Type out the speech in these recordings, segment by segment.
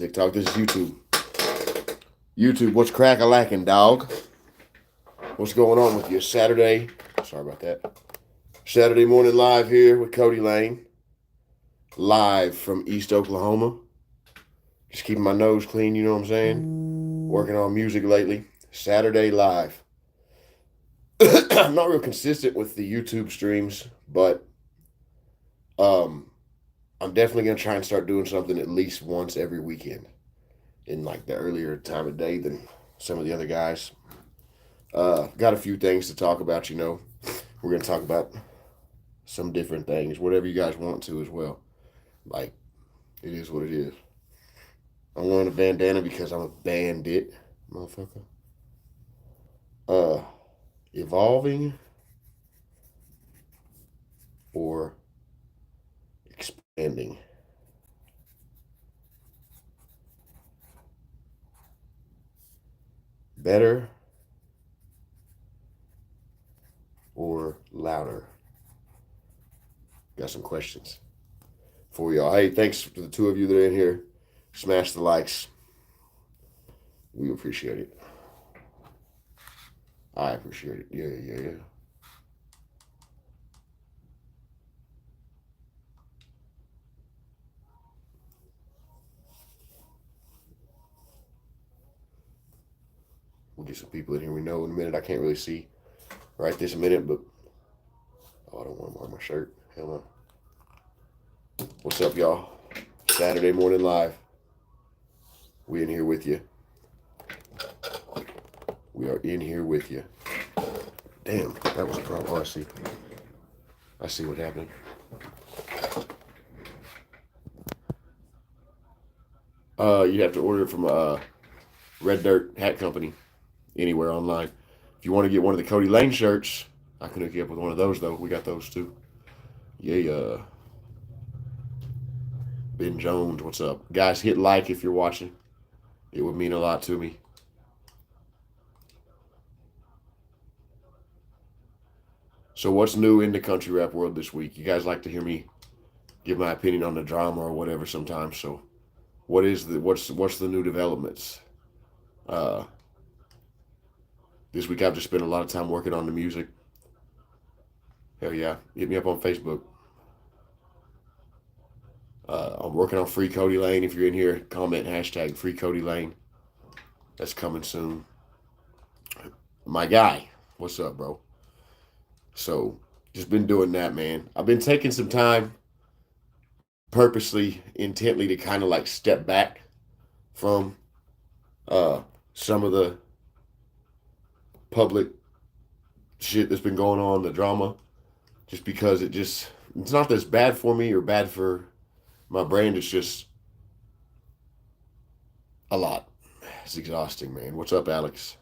TikTok. This is YouTube. YouTube, what's crack-a-lacking, dog? What's going on with you? Saturday. Sorry about that. Saturday morning live here with Cody Lane. Live from East Oklahoma. Just keeping my nose clean, you know what I'm saying? Working on music lately. Saturday live. I'm not real consistent with the YouTube streams, but I'm definitely gonna try and start doing something at least once every weekend in like the earlier time of day than some of the other guys. Got a few things to talk about, you know. We're gonna talk about some different things, whatever you guys want to as well. Like, it is what it is. I'm wearing a bandana because I'm a bandit, motherfucker. Uh, Evolving or expanding? Better or louder? Got some questions for y'all. Hey, thanks to the two of you that are in here. Smash the likes. We appreciate it. I appreciate it. Yeah. We'll get some people in here we know in a minute. I can't really see right this minute, but I don't want to wear my shirt. Hell no. What's up, y'all? Saturday morning live. We in here with you. We are in here with you. Damn, that was a problem. Oh, I see what happened. You have to order it from Red Dirt Hat Company anywhere online. If you want to get one of the Cody Lane shirts, I can hook you up with one of those though. We got those too. Yeah. Ben Jones, what's up? Guys, hit like if you're watching. It would mean a lot to me. So what's new in the country rap world this week? You guys like to hear me give my opinion on the drama or whatever sometimes. So what's the new developments? This week I've just spent a lot of time working on the music. Hell yeah. Hit me up on Facebook. I'm working on Free Cody Lane. If you're in here, comment hashtag Free Cody Lane. That's coming soon. My guy, what's up, bro? So, just been doing that, man. I've been taking some time purposely, intently to kind of like step back from some of the public shit that's been going on, the drama, just because it's not that it's bad for me or bad for my brain. It's just a lot. It's exhausting, man. What's up, Alex?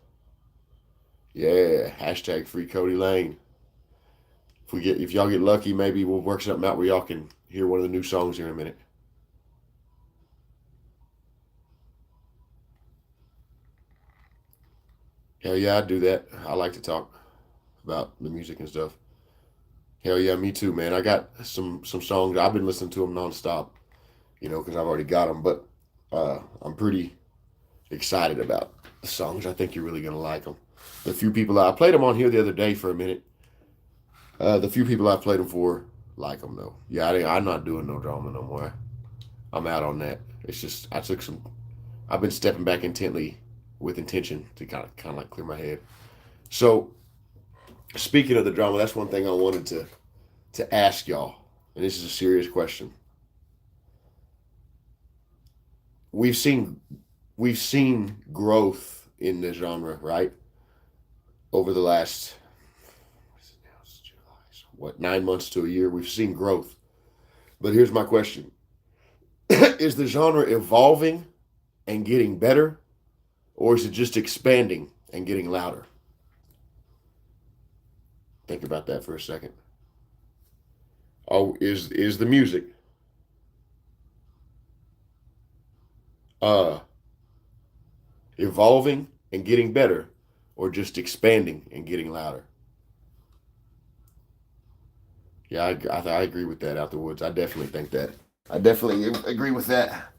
Yeah, hashtag Free Cody Lane. If y'all get lucky, maybe we'll work something out where y'all can hear one of the new songs here in a minute. Hell yeah, I do that. I like to talk about the music and stuff. Hell yeah, me too, man. I got some songs. I've been listening to them nonstop, you know, because I've already got them. But I'm pretty excited about the songs. I think you're really gonna like them. The few people I played them on here the other day for a minute. The few people I played them for like them though. Yeah, I'm not doing no drama no more. I'm out on that. It's just I've been stepping back intently with intention to kind of like clear my head. So speaking of the drama, that's one thing I wanted to ask y'all, and this is a serious question. We've seen growth in the genre, right? Over the last 9 months to a year, we've seen growth. But here's my question: is the genre evolving and getting better, or is it just expanding and getting louder? Think about that for a second. Oh, is the music uh evolving and getting better, or just expanding and getting louder? Yeah, I agree with that out the woods. I definitely think that. I definitely agree with that.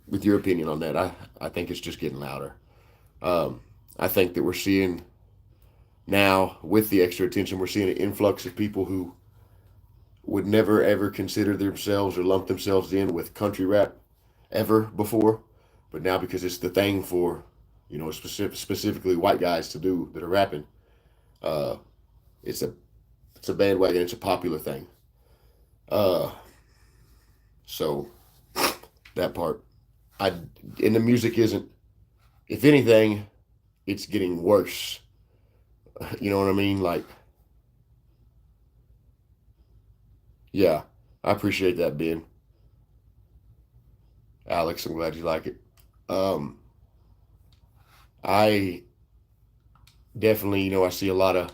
with your opinion on that. I think it's just getting louder. Um, I think that we're seeing now, with the extra attention, we're seeing an influx of people who would never ever consider themselves or lump themselves in with country rap ever before, but now because it's the thing for specifically white guys to do that are rapping, uh, it's a it's a bandwagon. It's a popular thing. Uh, so that part, I and the music isn't. If anything, it's getting worse. You know what I mean? Like, yeah, I appreciate that, Ben. Alex, I'm glad you like it. Um, I definitely, I see a lot of.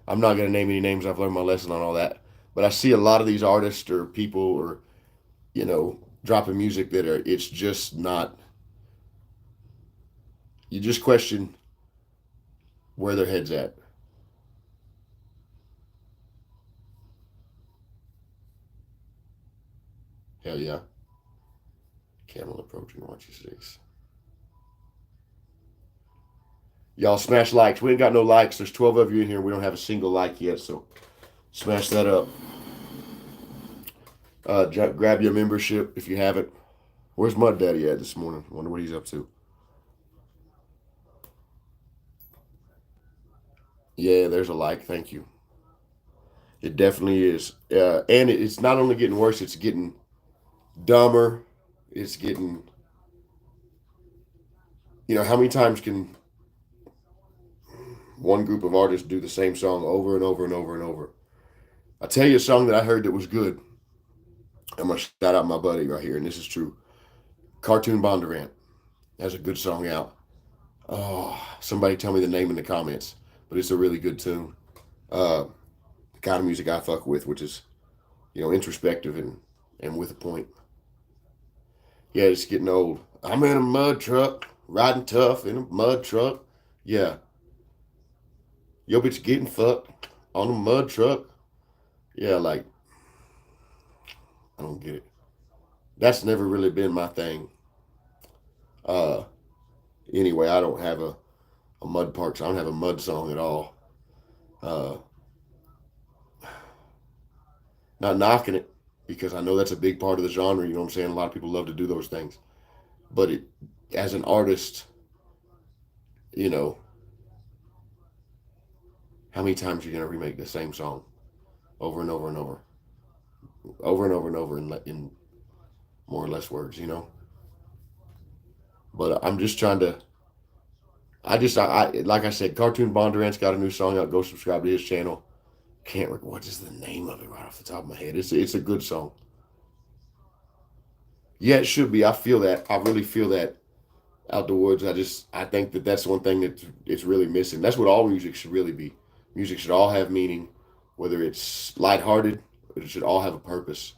I'm not gonna name any names. I've learned my lesson on all that, but I see a lot of these artists or people or dropping music that are. It's just not. You just question where their heads at. Hell yeah. Camel approaching. Watch your six. Y'all smash likes. We ain't got no likes. There's 12 of you in here. We don't have a single like yet, so smash that up. Grab your membership if you haven't. Where's Mud Daddy at this morning? Wonder what he's up to. Yeah, there's a like. Thank you. It definitely is. And it's not only getting worse, it's getting dumber. It's getting, how many times can one group of artists do the same song over and over and over and over? I'll tell you a song that I heard that was good. I'm going to shout out my buddy right here, and this is true. Cartoon Bondurant has a good song out. Oh, somebody tell me the name in the comments, but it's a really good tune. The kind of music I fuck with, which is, introspective and with a point. Yeah, it's getting old. I'm in a mud truck, riding tough in a mud truck. Yeah, yo bitch getting fucked on a mud truck. Yeah, like, I don't get it. That's never really been my thing. Uh, anyway, I don't have a mud park. So I don't have a mud song at all. Uh, not knocking it because I know that's a big part of the genre. You know what I'm saying? A lot of people love to do those things, but as an artist, you know, how many times are you gonna remake the same song over and over and over, over and over and over in more or less words? But I'm just trying to. I like I said, Cartoon Bondurant's got a new song out. Go subscribe to his channel. Can't what is the name of it right off the top of my head? It's a good song. Yeah, it should be. I feel that. I really feel that out the woods. I think that that's one thing that it's really missing. That's what all music should really be. Music should all have meaning, whether it's lighthearted, it should all have a purpose.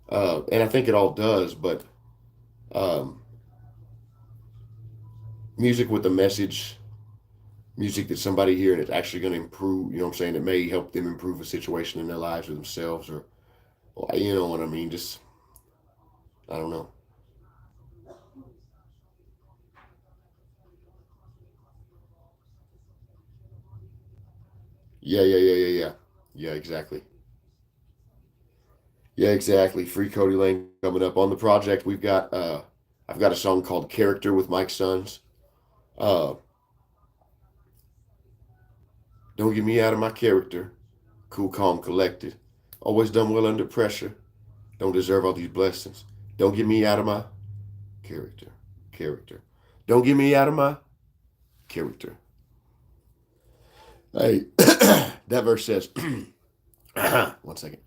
And I think it all does. But um, music with a message, music that somebody hearing it's actually going to improve. You know what I'm saying? It may help them improve a situation in their lives or themselves, or you know what I mean. Just I don't know. Yeah, yeah, yeah, yeah, yeah. Yeah, exactly. Yeah, exactly. Free Cody Lane coming up on the project. I've got a song called Character with Mike Sons. Uh don't get me out of my character. Cool, calm, collected. Always done well under pressure. Don't deserve all these blessings. Don't get me out of my character. Character. Don't get me out of my character. Hey, that verse says, one second.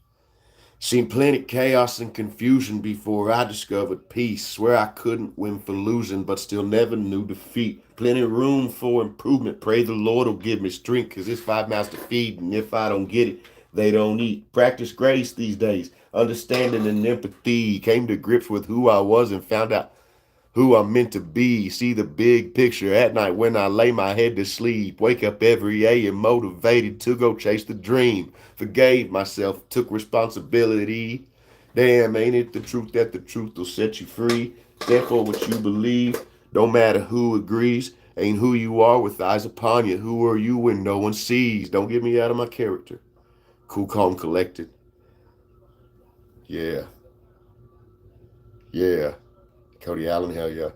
Seen plenty chaos and confusion before I discovered peace. Swear I couldn't win for losing, but still never knew defeat. Plenty room for improvement. Pray the Lord will give me strength, cause it's 5 mouths to feed, and if I don't get it, they don't eat. Practice grace these days, understanding and empathy. Came to grips with who I was and found out who I'm meant to be. See the big picture at night when I lay my head to sleep. Wake up every day and motivated to go chase the dream. Forgave myself, took responsibility. Damn, ain't it the truth that the truth will set you free? Stand for what you believe. Don't matter who agrees. Ain't who you are with eyes upon you. Who are you when no one sees? Don't get me out of my character. Cool, calm, collected. Yeah, yeah. Cody Allen, hell yeah.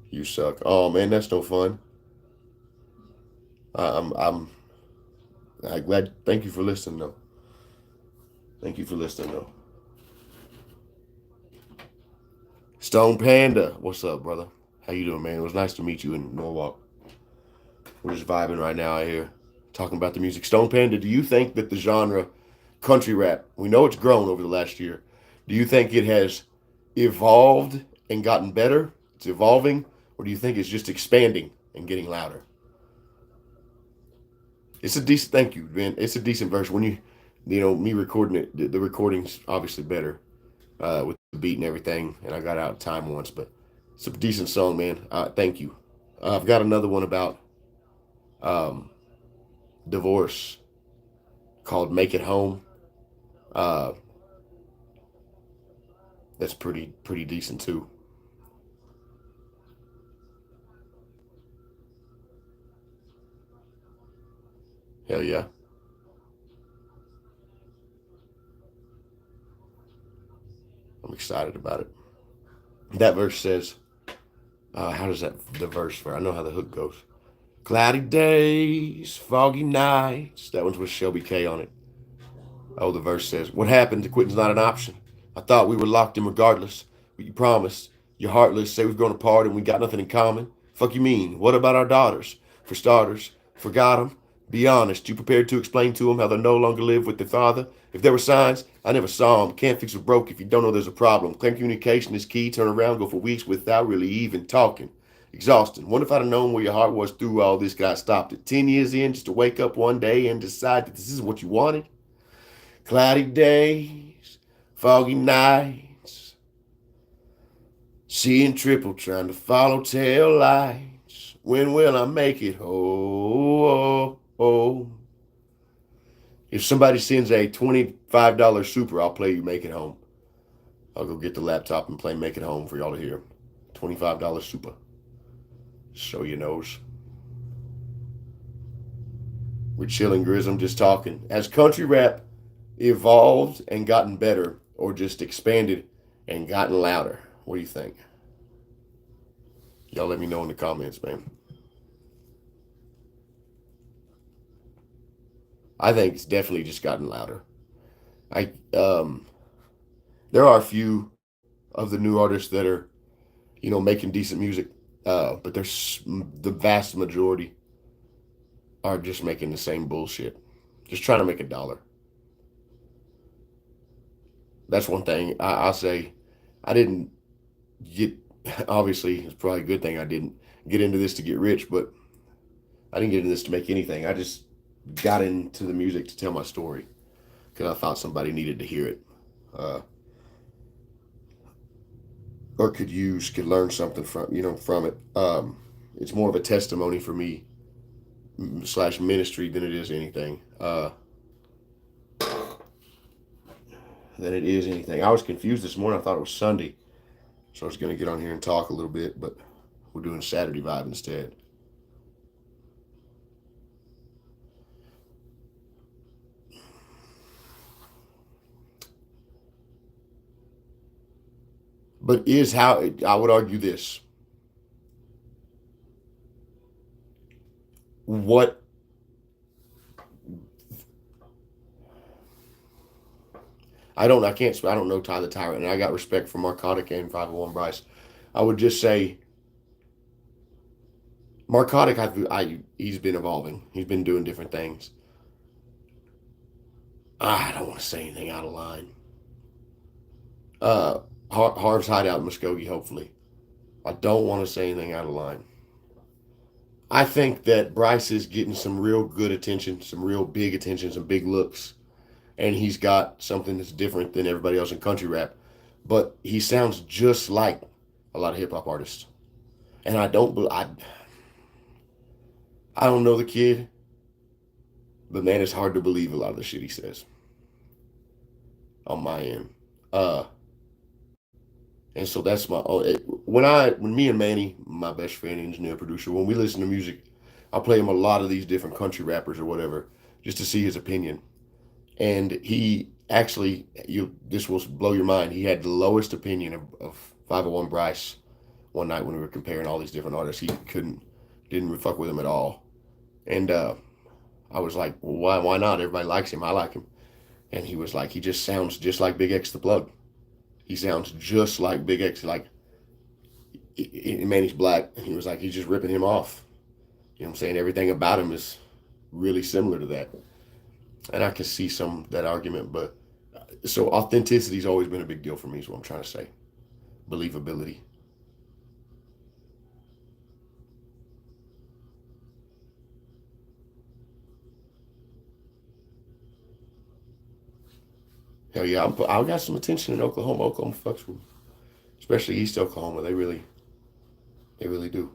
You suck. Oh man, that's no fun. I'm glad. Thank you for listening though. Thank you for listening though. Stone Panda, what's up, brother? How you doing, man? It was nice to meet you in Norwalk. We're just vibing right now out here, talking about the music. Stone Panda, do you think that the genre country rap, we know it's grown over the last year, do you think it has evolved and gotten better? It's evolving, or do you think it's just expanding and getting louder? It's a decent. Thank you, man. It's a decent verse. When me recording it, the recording's obviously better with the beat and everything. And I got out of time once, but it's a decent song, man. Thank you. I've got another one about um, divorce called "Make It Home." Uh, that's pretty decent too. Hell yeah, I'm excited about it. That verse says, "How does that the verse? For I know how the hook goes. Cloudy days, foggy nights." That one's with Shelby K on it. Oh, the verse says, "What happened to quitting's not an option. I thought we were locked in regardless. But you promised. You're heartless. Say we've grown apart and we got nothing in common. Fuck you mean? What about our daughters? For starters, forgot them. Be honest. You prepared to explain to them how they no longer live with their father? If there were signs, I never saw them. Can't fix a broke if you don't know there's a problem. Claim communication is key. Turn around, go for weeks without really even talking. Exhausting. Wonder if I'd have known where your heart was through all this. Guy stopped it 10 years in just to wake up one day and decide that this is what you wanted. Cloudy days, foggy nights, seeing triple, trying to follow tail lights. When will I make it home? If somebody sends a $25 super, I'll play you Make It Home. I'll go get the laptop and play Make It Home for y'all to hear. $25 super. Show your nose. We're chilling, Grism, just talking. Has country rap evolved and gotten better, or just expanded and gotten louder? What do you think? Y'all let me know in the comments, man. I think it's definitely just gotten louder. I There are a few of the new artists that are making decent music, but there's the vast majority are just making the same bullshit, just trying to make a dollar. That's one thing I'll say. I didn't get obviously it's probably a good thing I didn't get into this to get rich, but I didn't get into this to make anything. I just got into the music to tell my story because I thought somebody needed to hear it, uh, or could learn something from it. It's more of a testimony for me slash ministry than it is anything. Than it is anything. I was confused this morning. I thought it was Sunday, so I was going to get on here and talk a little bit, but we're doing Saturday vibe instead. But is how I would argue this. What I don't know Ty the Tyrant, and I got respect for Marcotic and 501 Bryce. I would just say Marcotic, he's been evolving. He's been doing different things. I don't want to say anything out of line. Uh, Harv's Hideout in Muskogee, hopefully. I don't want to say anything out of line. I think that Bryce is getting some real good attention, some real big attention, some big looks, and he's got something that's different than everybody else in country rap. But he sounds just like a lot of hip hop artists, and I don't know the kid, but man, it's hard to believe a lot of the shit he says on my end. Uh, and so that's my when me and Manny, my best friend, engineer, producer, when we listen to music, I play him a lot of these different country rappers or whatever, just to see his opinion. And he actually, this will blow your mind. He had the lowest opinion of 501 Bryce one night when we were comparing all these different artists. He didn't fuck with him at all. And I was like, well, why not? Everybody likes him. I like him. And he was like, he just sounds just like Big X the Plug. He sounds just like Big X. Like, man, he's black. He was like, he's just ripping him off. You know what I'm saying? Everything about him is really similar to that. And I can see some that argument, but so authenticity's always been a big deal for me. Is what I'm trying to say. Believability. Hell yeah, I got some attention in Oklahoma. Oklahoma fucks with me, especially East Oklahoma. They really do.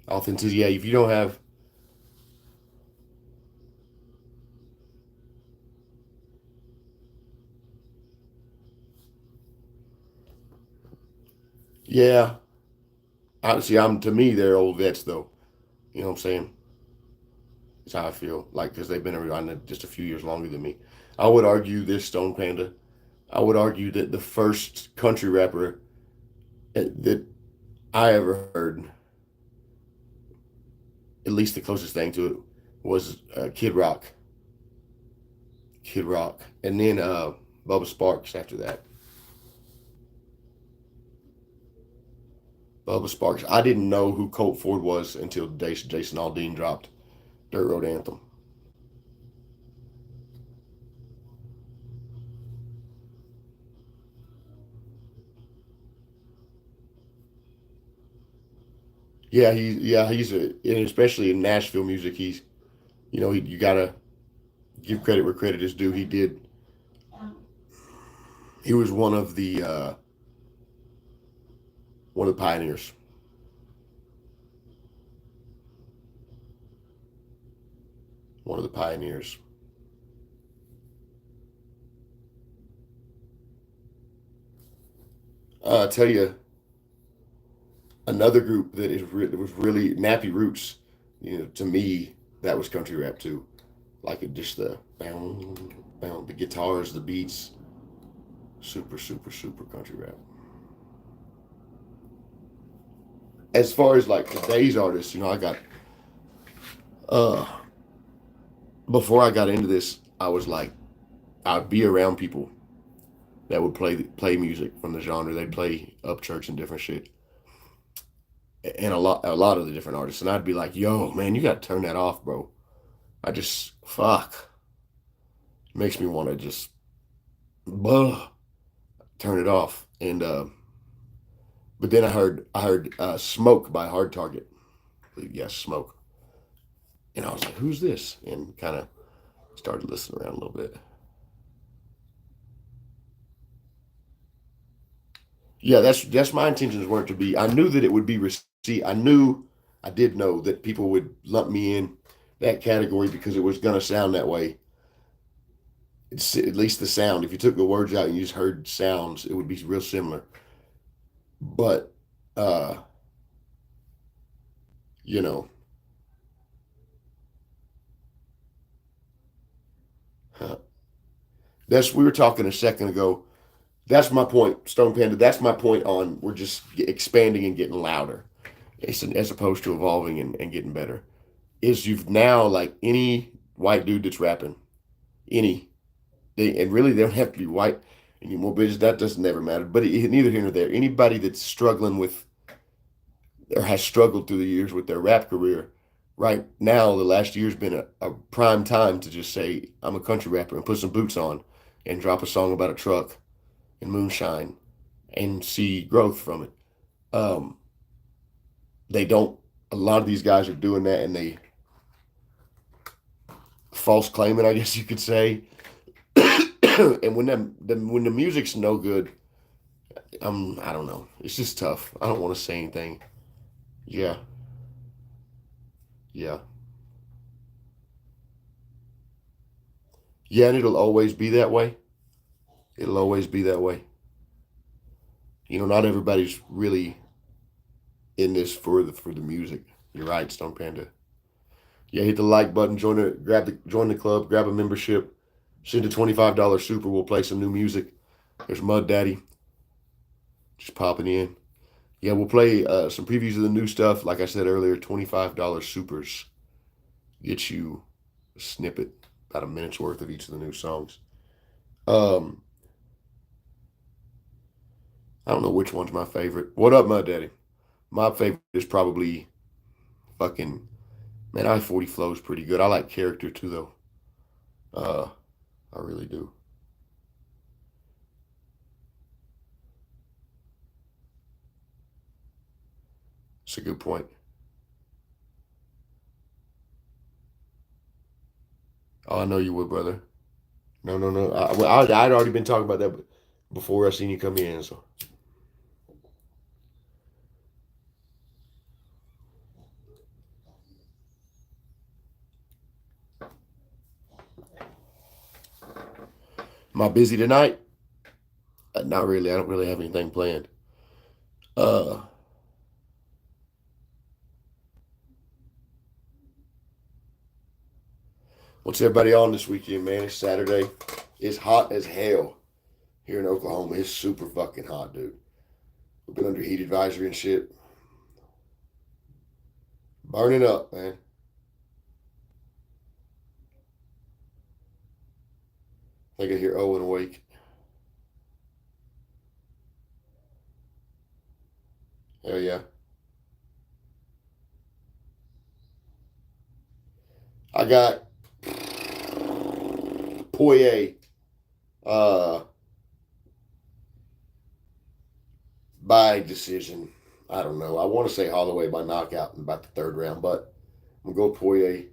Authenticity. Yeah, if you don't have, yeah, honestly, I'm to me they're old vets though. You know what I'm saying? That's how I feel. Like because they've been around just a few years longer than me. I would argue this Stone Panda. I would argue that the first country rapper that I ever heard, at least the closest thing to it, was Kid Rock. Kid Rock, and then Bubba Sparks after that. Bubba Sparks. I didn't know who Colt Ford was until Jason Aldean dropped Dirt Road Anthem. He's and especially in Nashville music. He's you gotta give credit where credit is due. He was one of the pioneers. One of the pioneers. I tell you another group that was really Nappy Roots. To me that was country rap too. Like it just the bound, bound, the guitars, the beats, super, super, super country rap. As far as like today's artists, I got uh before I got into this, I was like I'd be around people that would play music from the genre. They'd play Upchurch and different shit, and a lot of the different artists, and I'd be like, "Yo, man, you got to turn that off, bro." I just fuck it makes me want to just blah, turn it off. And but then I heard "Smoke" by Hard Target. Yes, "Smoke," and I was like, "Who's this?" And kind of started listening around a little bit. Yeah, that's my intentions weren't to be. I knew that it would be received. I did know that people would lump me in that category because it was gonna sound that way. It's at least the sound. If you took the words out and you just heard sounds, it would be real similar. But uh, you know, that's we were talking a second ago. That's my point, Stone Panda. That's my point on we're just expanding and getting louder, as opposed to evolving and getting better. Is you've now like any white dude that's rapping, any and really they don't have to be white anymore, but that doesn't never matter. But neither here nor there. Anybody that's struggling with or has struggled through the years with their rap career, right now the last year's been a prime time to just say I'm a country rapper and put some boots on and drop a song about a truck and moonshine and see growth from it. Um, they don't. A lot of these guys are doing that, and they false claiming, I guess you could say. And when the music's no good, I don't know. It's just tough. I don't want to say anything. Yeah, yeah, yeah. And it'll always be that way. It'll always be that way. Not everybody's really in this for the music. You're right, Stone Panda. Yeah, hit the like button, join the club, grab a membership, send a $25 super. We'll play some new music. There's Mud Daddy just popping in. Yeah, we'll play some previews of the new stuff. Like I said earlier, $25 supers get you a snippet, about a minute's worth of each of the new songs. Um, I don't know which one's my favorite. What up, Mud Daddy? My favorite is probably fucking man. I-40 flows pretty good. I like Character too, though. Uh, I really do. It's a good point. Oh, I know you would, brother. No, no, no. I'd already been talking about that before I seen you come in. So am I busy tonight? Not really. I don't really have anything planned. Uh, what's everybody on this weekend, man? It's Saturday. It's hot as hell here in Oklahoma. It's super fucking hot, dude. We've been under heat advisory and shit. Burning up, man. I think I hear Owen awake. Hell yeah. I got Poirier uh, by decision. I don't know. I want to say Holloway by knockout in about the third round, but I'm going to go Poirier.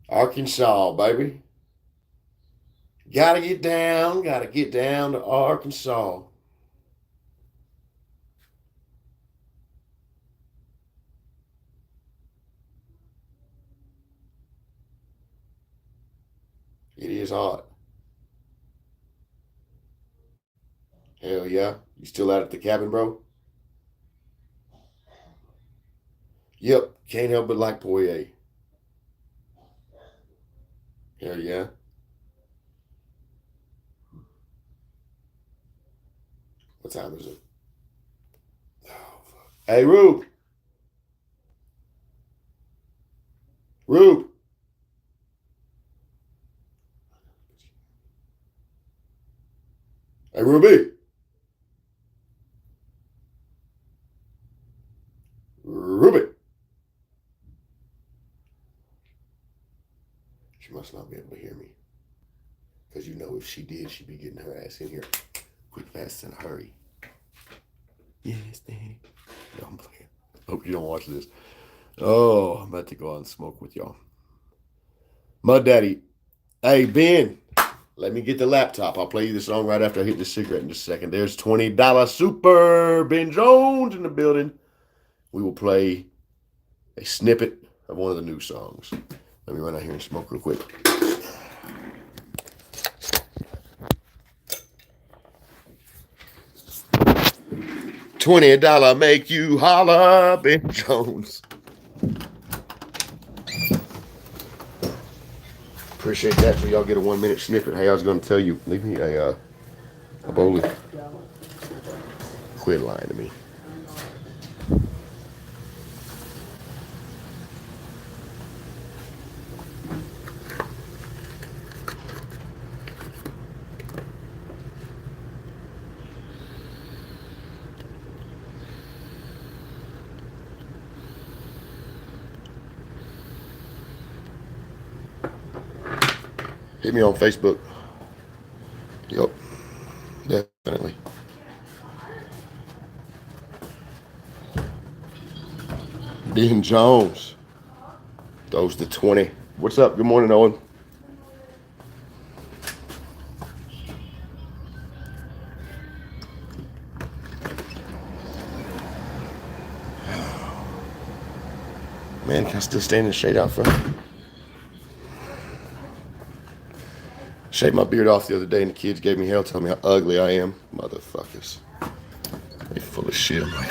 Arkansas, baby. Gotta get down to Arkansas. It is hot. Hell yeah. You still out at the cabin, bro? Yep. Can't help but like Poirier. Hell yeah. What time is it? Oh, fuck. Hey, Rube. Rube. Hey, Ruby. Ruby. She must not be able to hear me. Because if she did, she'd be getting her ass in here quick, fast, in a hurry. Yes, Daddy. No, I'm playing. Hope you don't watch this. Oh, I'm about to go out and smoke with y'all. Mud Daddy. Hey, Ben. Let me get the laptop. I'll play you the song right after I hit the cigarette in just a second. There's $20 super. Ben Jones in the building. We will play a snippet of one of the new songs. Let me run out here and smoke real quick. $20 make you holler, Ben Jones. Appreciate that. So y'all get a 1-minute snippet. Hey, I was going to tell you, leave me a bowl of. Quit lying to me. Hit me on Facebook. Den Jones throws the 20. What's up? Good morning, Owen. Man, can I still stay in the shade out front? Shaved my beard off the other day and the kids gave me hell, telling me how ugly I am. Motherfuckers. They full of shit. I'm like,